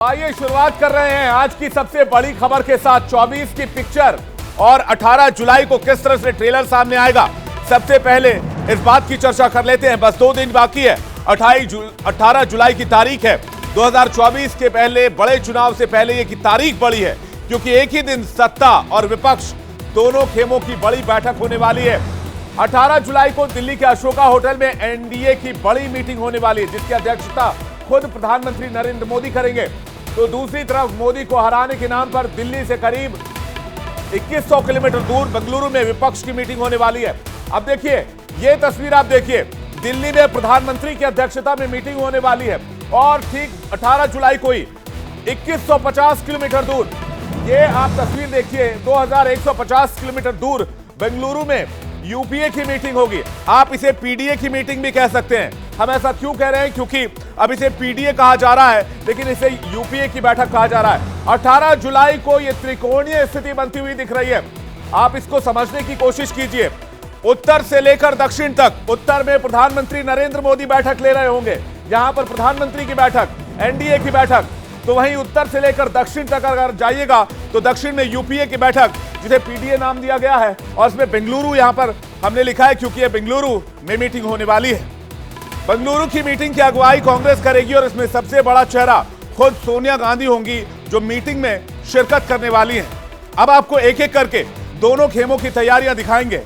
आइए शुरुआत कर रहे हैं आज की सबसे बड़ी खबर के साथ। 24 की पिक्चर और 18 जुलाई को किस तरह से ट्रेलर सामने आएगा, सबसे पहले इस बात की चर्चा कर लेते हैं। बस 2 दिन बाकी है, 18 जुलाई की तारीख है। 2024 के पहले बड़े चुनाव से पहले ये की तारीख बड़ी है, क्योंकि एक ही दिन सत्ता और विपक्ष दोनों खेमों की बड़ी बैठक होने वाली है। 18 जुलाई को दिल्ली के अशोका होटल में एनडीए की बड़ी मीटिंग होने वाली है, जिसकी अध्यक्षता खुद प्रधानमंत्री नरेंद्र मोदी करेंगे। तो दूसरी तरफ मोदी को हराने के नाम पर दिल्ली से करीब 2100 किलोमीटर दूर बेंगलुरु में विपक्ष की मीटिंग होने वाली है। अब देखिए ये तस्वीर, आप देखिए दिल्ली में प्रधानमंत्री की अध्यक्षता में मीटिंग होने वाली है और ठीक 18 जुलाई को ही 2150 किलोमीटर दूर, ये आप तस्वीर देखिए, 2150 किलोमीटर दूर बेंगलुरु में यूपीए की मीटिंग होगी। आप इसे पीडीए की मीटिंग भी कह सकते हैं। हम ऐसा क्यों कह रहे हैं, क्योंकि अब इसे पीडीए कहा जा रहा है, लेकिन इसे यूपीए की बैठक कहा जा रहा है। 18 जुलाई को यह त्रिकोणीय स्थिति बनती हुई दिख रही है। आप इसको समझने की कोशिश कीजिए। उत्तर से लेकर दक्षिण तक, उत्तर में प्रधानमंत्री नरेंद्र मोदी बैठक ले रहे होंगे, यहां पर प्रधानमंत्री की बैठक, एनडीए की बैठक। तो वहीं उत्तर से लेकर दक्षिण तक अगर जाइएगा तो दक्षिण में यूपीए की बैठक, जिसे पीडीए नाम दिया गया है, और इसमें बेंगलुरु यहां पर हमने लिखा है क्योंकि यह बेंगलुरु में मीटिंग होने वाली है। बेंगलुरु की मीटिंग की अगुवाई कांग्रेस करेगी और इसमें सबसे बड़ा चेहरा खुद सोनिया गांधी होंगी, जो मीटिंग में शिरकत करने वाली हैं। अब आपको एक एक करके दोनों खेमों की तैयारियां दिखाएंगे।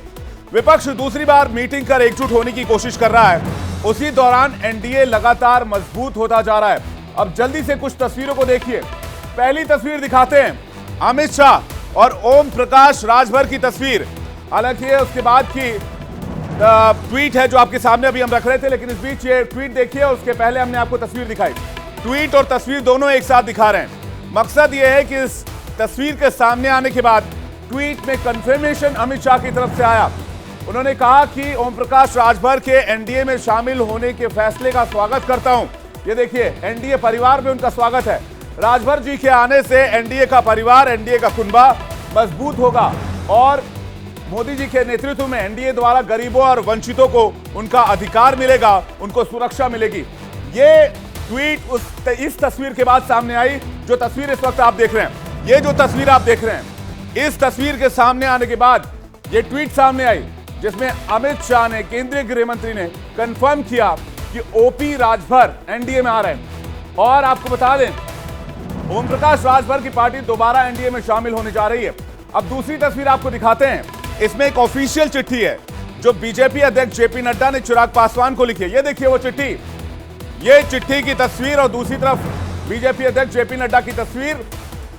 विपक्ष दूसरी बार मीटिंग कर एकजुट होने की कोशिश कर रहा है। उसी दौरान एनडीए लगातार मजबूत होता जा रहा है। अब जल्दी से कुछ तस्वीरों को देखिए। पहली तस्वीर दिखाते हैं, अमित शाह और ओम प्रकाश राजभर की तस्वीर। हालांकि ये उसके बाद की ट्वीट है जो आपके सामने अभी हम रख रहे थे, लेकिन इस बीच ये ट्वीट देखिए, उसके पहले हमने आपको तस्वीर दिखाई। ट्वीट और तस्वीर दोनों एक साथ दिखा रहे हैं। मकसद ये है कि इस तस्वीर के सामने आने के बाद ट्वीट में कंफर्मेशन अमित शाह की तरफ से आया। उन्होंने कहा कि ओम प्रकाश राजभर के एनडीए में शामिल होने के फैसले का स्वागत करता हूं। ये देखिए, एनडीए परिवार में उनका स्वागत है। राजभर जी के आने से एनडीए का परिवार, एनडीए का कुनबा मजबूत होगा और मोदी जी के नेतृत्व में एनडीए द्वारा गरीबों और वंचितों को उनका अधिकार मिलेगा, उनको सुरक्षा मिलेगी। ये ट्वीट इस तस्वीर के बाद सामने आई, जो तस्वीर इस वक्त आप देख रहे हैं। ये जो तस्वीर आप देख रहे हैं, इस तस्वीर के सामने आने के बाद ये ट्वीट सामने आई, जिसमें अमित शाह ने, केंद्रीय गृह मंत्री ने कंफर्म किया कि ओपी राजभर एनडीए में आ रहे हैं। और आपको बता दें, ओम प्रकाश राजभर की पार्टी दोबारा एनडीए में शामिल होने जा रही है। अब दूसरी तस्वीर आपको दिखाते हैं। इसमें एक ऑफिशियल चिट्ठी है जो बीजेपी अध्यक्ष जेपी नड्डा ने चिराग पासवान को लिखी है। ये देखिए वो चिट्ठी, ये चिट्ठी की तस्वीर और दूसरी तरफ बीजेपी अध्यक्ष जेपी नड्डा की तस्वीर।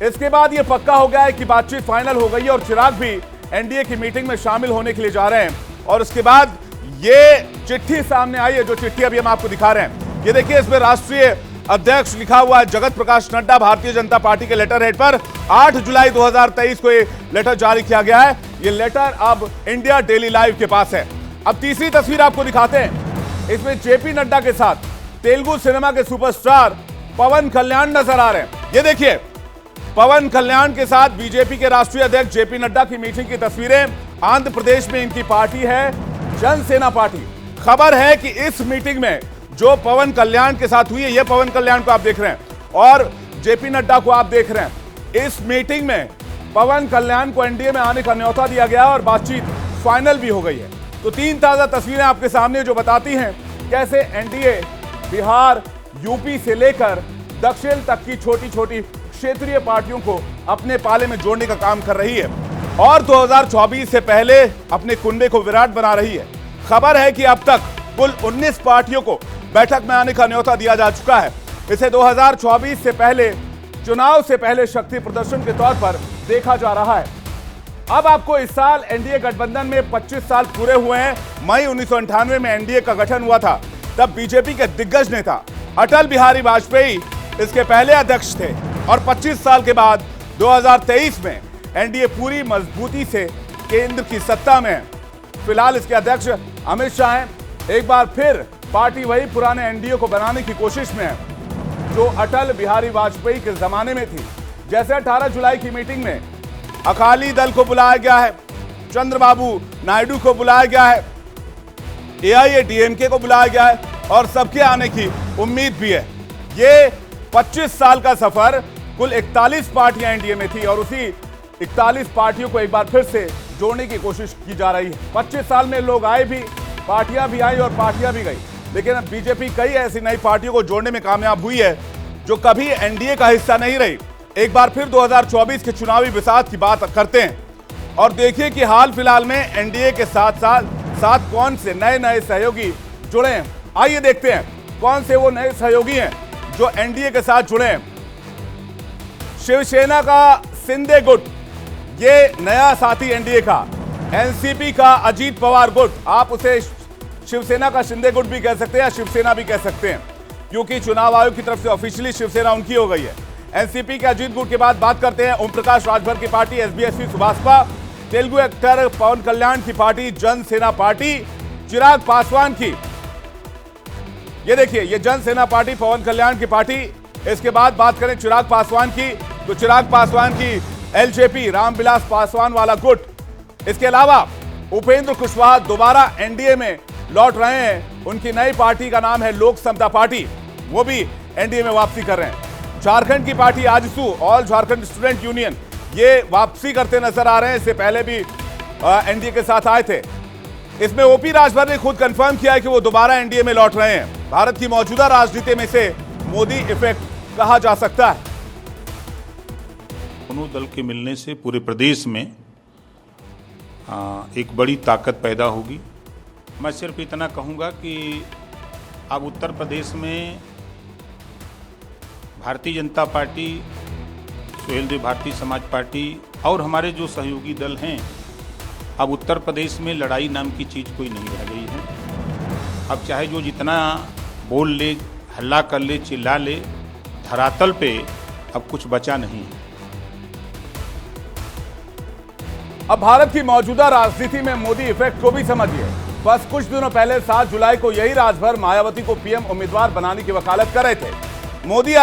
इसके बाद ये पक्का हो गया है कि बातचीत फाइनल हो गई है और चिराग भी एनडीए की मीटिंग में शामिल होने के लिए जा रहे हैं। और उसके बाद ये चिट्ठी सामने आई है, जो चिट्ठी अभी हम आपको दिखा रहे हैं। ये देखिए, इसमें राष्ट्रीय अध्यक्ष लिखा हुआ है, जगत प्रकाश नड्डा, भारतीय जनता पार्टी के लेटर हेड पर 8 जुलाई 2023 को ये लेटर जारी किया गया है। ये लेटर अब इंडिया डेली लाइव के पास है। अब तीसरी तस्वीर आपको दिखाते हैं। इसमें जेपी नड्डा के साथ तेलुगु सिनेमा के सुपरस्टार पवन कल्याण नजर आ रहे हैं। ये देखिए, पवन कल्याण के साथ बीजेपी के राष्ट्रीय अध्यक्ष जेपी नड्डा की मीटिंग की तस्वीरें। आंध्र प्रदेश में इनकी पार्टी है जनसेना पार्टी। खबर है कि इस मीटिंग में जो पवन कल्याण के साथ हुई है, ये पवन कल्याण को आप देख रहे हैं और जेपी नड्डा को आप देख रहे हैं। इस मीटिंग में पवन कल्याण को एनडीए में आने का न्योता दिया गया और बातचीत फाइनल भी हो गई है। तो 3 ताजा तस्वीरें आपके सामने जो बताती हैं कैसे एनडीए बिहार, यूपी से लेकर दक्षिण तक की छोटी छोटी क्षेत्रीय पार्टियों को अपने पाले में जोड़ने का काम कर रही है और 2024 से पहले अपने कुनबे को विराट बना रही है। खबर है कि अब तक कुल 19 पार्टियों को बैठक में आने का न्योता दिया जा चुका है। इसे 2024 से पहले, चुनाव से पहले शक्ति प्रदर्शन के तौर पर देखा जा रहा है। अब आपको इस साल एनडीए गठबंधन में 25 साल पूरे हुए हैं। मई 1998 में एनडीए का गठन हुआ था। तब बीजेपी के दिग्गज नेता अटल बिहारी वाजपेयी इसके पहले अध्यक्ष थे और 25 साल के बाद 2023 में एनडीए पूरी मजबूती से केंद्र की सत्ता में है। फिलहाल इसके अध्यक्ष अमित शाह हैं। एक बार फिर पार्टी वही पुराने एनडीए को बनाने की कोशिश में है जो अटल बिहारी वाजपेयी के जमाने में थी। जैसे 18 जुलाई की मीटिंग में अकाली दल को बुलाया गया है, चंद्रबाबू नायडू को बुलाया गया है, एआईएडीएमके को बुलाया गया है और सबके आने की उम्मीद भी है। ये 25 साल का सफर, कुल 41 पार्टियां एनडीए में थी और उसी 41 पार्टियों को एक बार फिर से जोड़ने की कोशिश की जा रही है। 25 साल में लोग आए भी, पार्टियां भी आई और पार्टियां भी गई, लेकिन अब बीजेपी कई ऐसी नई पार्टियों को जोड़ने में कामयाब हुई है जो कभी एनडीए का हिस्सा नहीं रही। एक बार फिर 2024 के चुनावी बिसात की बात करते हैं और देखिए कि हाल फिलहाल में एनडीए के साथ कौन से नए नए सहयोगी जुड़े हैं। आइए देखते हैं कौन से वो नए सहयोगी हैं जो एनडीए के साथ जुड़े हैं। शिवसेना का शिंदे गुट, ये नया साथी एनडीए का। एनसीपी का अजीत पवार गुट, आप उसे शिवसेना का शिंदे गुट भी कह सकते हैं या शिवसेना भी कह सकते हैं, क्योंकि चुनाव आयोग की तरफ से ऑफिशियली शिवसेना उनकी हो गई है। एनसीपी के अजीत गुट के बाद बात करते हैं ओम प्रकाश राजभर की पार्टी एसबीएसपी सुभाषपा, तेलुगु एक्टर पवन कल्याण की पार्टी जन सेना पार्टी, चिराग पासवान की, ये देखिए ये जन सेना पार्टी पवन कल्याण की पार्टी। इसके बाद बात करें चिराग पासवान की, तो चिराग पासवान की एलजेपी रामविलास पासवान वाला गुट। इसके अलावा उपेंद्र कुशवाहा दोबारा एनडीए में लौट रहे हैं, उनकी नई पार्टी का नाम है लोक समता पार्टी, वो भी एनडीए में वापसी कर रहे हैं। झारखंड की party AJSU, all Jharkhand student union, ये वापसी करते नजर आ रहे हैं, इससे पहले भी एनडीए के साथ आए थे। इसमें ओपी राजभर ने खुद कंफर्म किया है कि वो दोबारा एनडीए में लौट रहे हैं। भारत की मौजूदा राजनीति में से मोदी इफेक्ट कहा जा सकता है। दोनों दल के मिलने से पूरे प्रदेश में एक बड़ी ताकत पैदा होगी। मैं सिर्फ इतना कहूँगा कि अब उत्तर प्रदेश में भारतीय जनता पार्टी, सुहेलदेव भारतीय समाज पार्टी और हमारे जो सहयोगी दल हैं, अब उत्तर प्रदेश में लड़ाई नाम की चीज़ कोई नहीं रह गई है। अब चाहे जो जितना बोल ले, हल्ला कर ले, चिल्ला ले, धरातल पे अब कुछ बचा नहीं है। अब भारत की मौजूदा राजनीति में मोदी इफेक्ट को भी समझिए। बस कुछ दिनों पहले 7 जुलाई को यही राजभर मायावती को पीएम उम्मीदवार बनाने की वकालत कर रहे थे। मोदी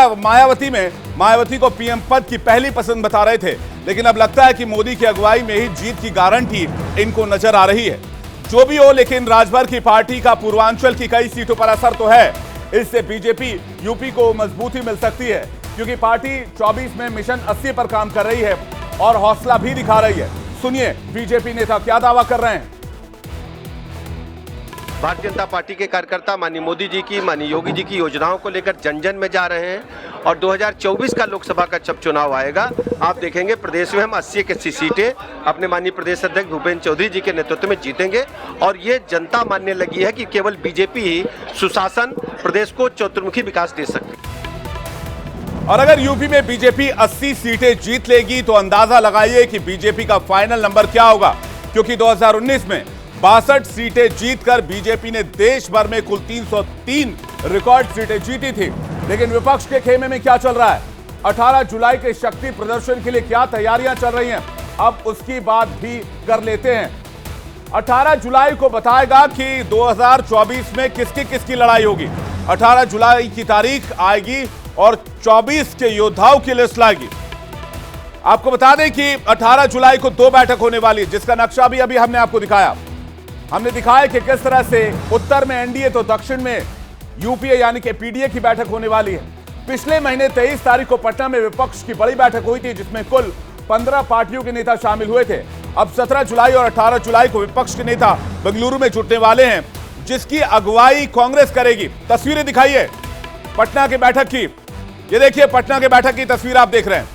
मायावती को पीएम पद की पहली पसंद बता रहे थे, लेकिन अब लगता है कि मोदी की अगुवाई में ही जीत की गारंटी इनको नजर आ रही है। जो भी हो, लेकिन राजभर की पार्टी का पूर्वांचल की कई सीटों पर असर तो है। इससे बीजेपी यूपी को मजबूती मिल सकती है, क्योंकि पार्टी 24 में मिशन 80 पर काम कर रही है और हौसला भी दिखा रही है। सुनिए बीजेपी नेता क्या दावा कर रहे हैं। भारतीय जनता पार्टी के कार्यकर्ता माननीय मोदी जी की, माननीय योगी जी की योजनाओं को लेकर जन जन में जा रहे हैं और 2024 का लोकसभा का जब चुनाव आएगा, आप देखेंगे प्रदेश में हम 80 की 80 सीटें अपने माननीय प्रदेश अध्यक्ष भूपेंद्र चौधरी जी के नेतृत्व में जीतेंगे। और ये जनता मानने लगी है कि केवल बीजेपी ही सुशासन प्रदेश को चतुर्मुखी विकास दे सकती है। और अगर यूपी में बीजेपी 80 सीटें जीत लेगी तो अंदाजा लगाइए कि बीजेपी का फाइनल नंबर क्या होगा, क्योंकि 2019 में 62 सीटें जीतकर बीजेपी ने देश भर में कुल 303 रिकॉर्ड सीटें जीती थी। लेकिन विपक्ष के खेमे में क्या चल रहा है, 18 जुलाई के शक्ति प्रदर्शन के लिए क्या तैयारियां चल रही हैं, अब उसकी बात भी कर लेते हैं। 18 जुलाई को बताएगा कि 2024 में किसकी लड़ाई होगी। 18 जुलाई की तारीख आएगी और 24 के योद्धाओं की लिस्ट लाएगी। आपको बता दें कि 18 जुलाई को 2 बैठक होने वाली, जिसका नक्शा भी अभी हमने आपको दिखाया। हमने दिखाया कि किस तरह से उत्तर में एनडीए तो दक्षिण में यूपीए यानी कि पीडीए की बैठक होने वाली है। पिछले महीने 23 तारीख को पटना में विपक्ष की बड़ी बैठक हुई थी, जिसमें कुल 15 पार्टियों के नेता शामिल हुए थे। अब 17 जुलाई और 18 जुलाई को विपक्ष के नेता बेंगलुरु में जुटने वाले हैं, जिसकी अगुवाई कांग्रेस करेगी। तस्वीरें दिखाइए पटना की बैठक की। ये देखिए पटना के बैठक की तस्वीर आप देख रहे हैं।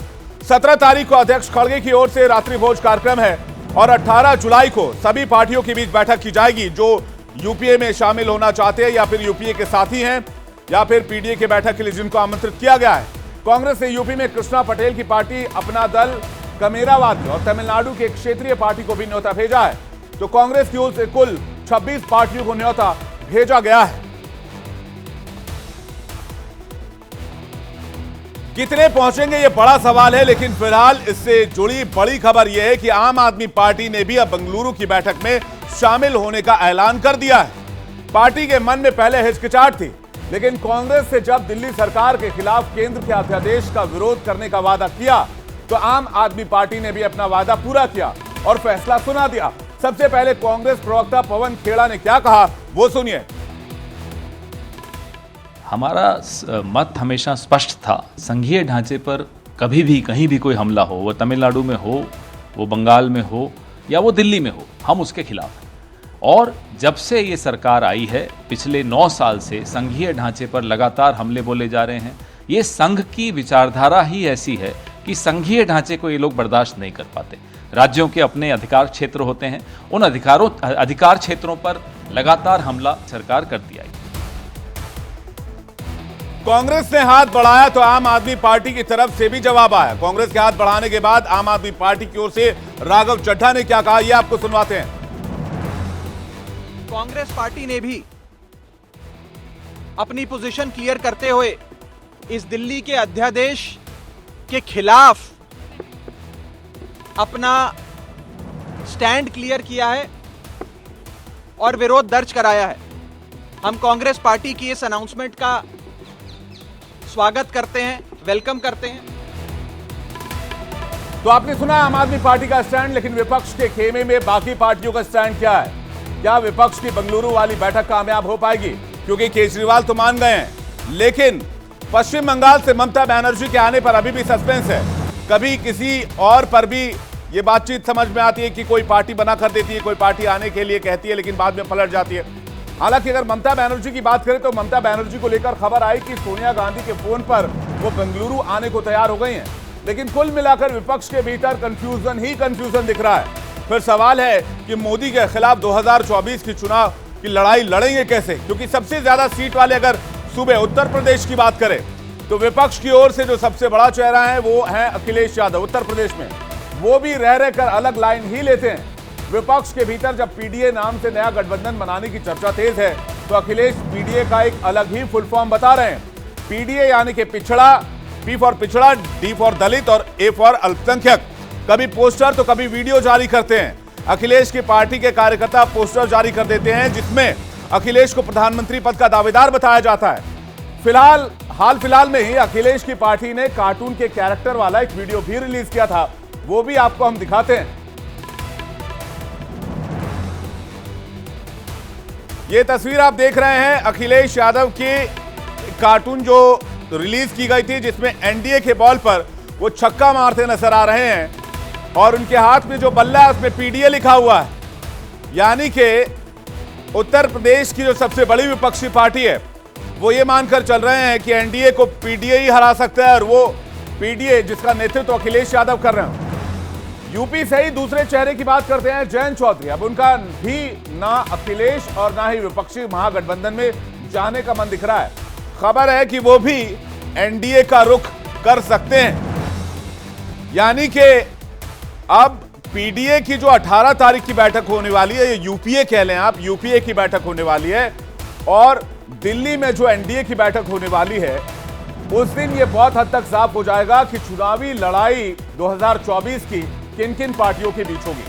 17 तारीख को अध्यक्ष खड़गे की ओर से रात्रि भोज कार्यक्रम है और 18 जुलाई को सभी पार्टियों के बीच बैठक की जाएगी, जो यूपीए में शामिल होना चाहते हैं या फिर यूपीए के साथी हैं या फिर पीडीए के बैठक के लिए जिनको आमंत्रित किया गया है। कांग्रेस ने यूपी में कृष्णा पटेल की पार्टी, अपना दल, कमेरावादी और तमिलनाडु की एक क्षेत्रीय पार्टी को भी न्योता भेजा है। तो कांग्रेस की ओर से कुल 26 पार्टियों को न्योता भेजा गया है। कितने पहुंचेंगे ये बड़ा सवाल है, लेकिन फिलहाल इससे जुड़ी बड़ी खबर यह है कि आम आदमी पार्टी ने भी अब बेंगलुरु की बैठक में शामिल होने का ऐलान कर दिया है। पार्टी के मन में पहले हिचकिचाहट थी, लेकिन कांग्रेस से जब दिल्ली सरकार के खिलाफ केंद्र के अध्यादेश का विरोध करने का वादा किया, तो आम आदमी पार्टी ने भी अपना वादा पूरा किया और फैसला सुना दिया। सबसे पहले कांग्रेस प्रवक्ता पवन खेड़ा ने क्या कहा, वो सुनिए। हमारा मत हमेशा स्पष्ट था, संघीय ढांचे पर कभी भी कहीं भी कोई हमला हो, वो तमिलनाडु में हो, वो बंगाल में हो या वो दिल्ली में हो, हम उसके खिलाफ हैं। और जब से ये सरकार आई है, पिछले 9 साल से संघीय ढांचे पर लगातार हमले बोले जा रहे हैं। ये संघ की विचारधारा ही ऐसी है कि संघीय ढांचे को ये लोग बर्दाश्त नहीं कर पाते। राज्यों के अपने अधिकार क्षेत्र होते हैं, उन अधिकार क्षेत्रों पर लगातार हमला सरकार करती आई। कांग्रेस ने हाथ बढ़ाया तो आम आदमी पार्टी की तरफ से भी जवाब आया। कांग्रेस के हाथ बढ़ाने के बाद आम आदमी पार्टी की ओर से राघव चड्ढा ने क्या कहा, ये आपको सुनवाते हैं। कांग्रेस पार्टी ने भी अपनी पोजीशन क्लियर करते हुए इस दिल्ली के अध्यादेश के खिलाफ अपना स्टैंड क्लियर किया है और विरोध दर्ज कराया है। हम कांग्रेस पार्टी की इस अनाउंसमेंट का स्वागत करते हैं, वेलकम करते हैं। तो आपने सुना आम आदमी पार्टी का स्टैंड, लेकिन विपक्ष के खेमे में बाकी पार्टियों का स्टैंड क्या है? क्या विपक्ष की बेंगलुरु वाली बैठक कामयाब हो पाएगी? क्योंकि केजरीवाल तो मान गए हैं, लेकिन पश्चिम बंगाल से ममता बनर्जी के आने पर अभी भी सस्पेंस है। कभी किसी और पर भी ये बातचीत समझ में आती है कि कोई पार्टी बना कर देती है, कोई पार्टी आने के लिए कहती है, लेकिन बाद में पलट जाती है। हालांकि अगर ममता बनर्जी की बात करें तो ममता बनर्जी को लेकर खबर आई कि सोनिया गांधी के फोन पर वो बेंगलुरु आने को तैयार हो गई हैं। लेकिन कुल मिलाकर विपक्ष के भीतर कंफ्यूजन ही कंफ्यूजन दिख रहा है। फिर सवाल है कि मोदी के खिलाफ 2024 की चुनाव की लड़ाई लड़ेंगे कैसे? क्योंकि सबसे ज्यादा सीट वाले अगर सूबे उत्तर प्रदेश की बात करें तो विपक्ष की ओर से जो सबसे बड़ा चेहरा है वो है अखिलेश यादव उत्तर प्रदेश में। वो भी रह रहकर अलग लाइन ही लेते हैं। विपक्ष के भीतर जब पीडीए नाम से नया गठबंधन बनाने की चर्चा तेज है तो अखिलेश पीडीए का एक अलग ही फुल फॉर्म बता रहे हैं। पीडीए यानी कि पिछड़ा, पी फॉर पिछड़ा, डी फॉर दलित और ए फॉर अल्पसंख्यक। कभी पोस्टर तो कभी वीडियो जारी करते हैं। अखिलेश की पार्टी के कार्यकर्ता पोस्टर जारी कर देते हैं जिसमें अखिलेश को प्रधानमंत्री पद का दावेदार बताया जाता है। हाल फिलहाल में ही अखिलेश की पार्टी ने कार्टून के कैरेक्टर वाला एक वीडियो भी रिलीज किया था, वो भी आपको हम दिखाते हैं। ये तस्वीर आप देख रहे हैं अखिलेश यादव की कार्टून जो रिलीज की गई थी, जिसमें एनडीए के बॉल पर वो छक्का मारते नजर आ रहे हैं और उनके हाथ में जो बल्ला है उसमें पीडीए लिखा हुआ है। यानी कि उत्तर प्रदेश की जो सबसे बड़ी विपक्षी पार्टी है वो ये मानकर चल रहे हैं कि एनडीए को पीडीए ही हरा सकता है और वो पीडीए जिसका नेतृत्व अखिलेश यादव कर रहे हैं। यूपी से ही दूसरे चेहरे की बात करते हैं, जयंत चौधरी। अब उनका भी ना अखिलेश और ना ही विपक्षी महागठबंधन में जाने का मन दिख रहा है। खबर है कि वो भी एनडीए का रुख कर सकते हैं। यानी कि अब पीडीए की जो 18 तारीख की बैठक होने वाली है, ये यूपीए कह लें आप, यूपीए की बैठक होने वाली है, और दिल्ली में जो एनडीए की बैठक होने वाली है उस दिन ये बहुत हद तक साफ हो जाएगा कि चुनावी लड़ाई 2024 की किन किन पार्टियों के बीच होगी।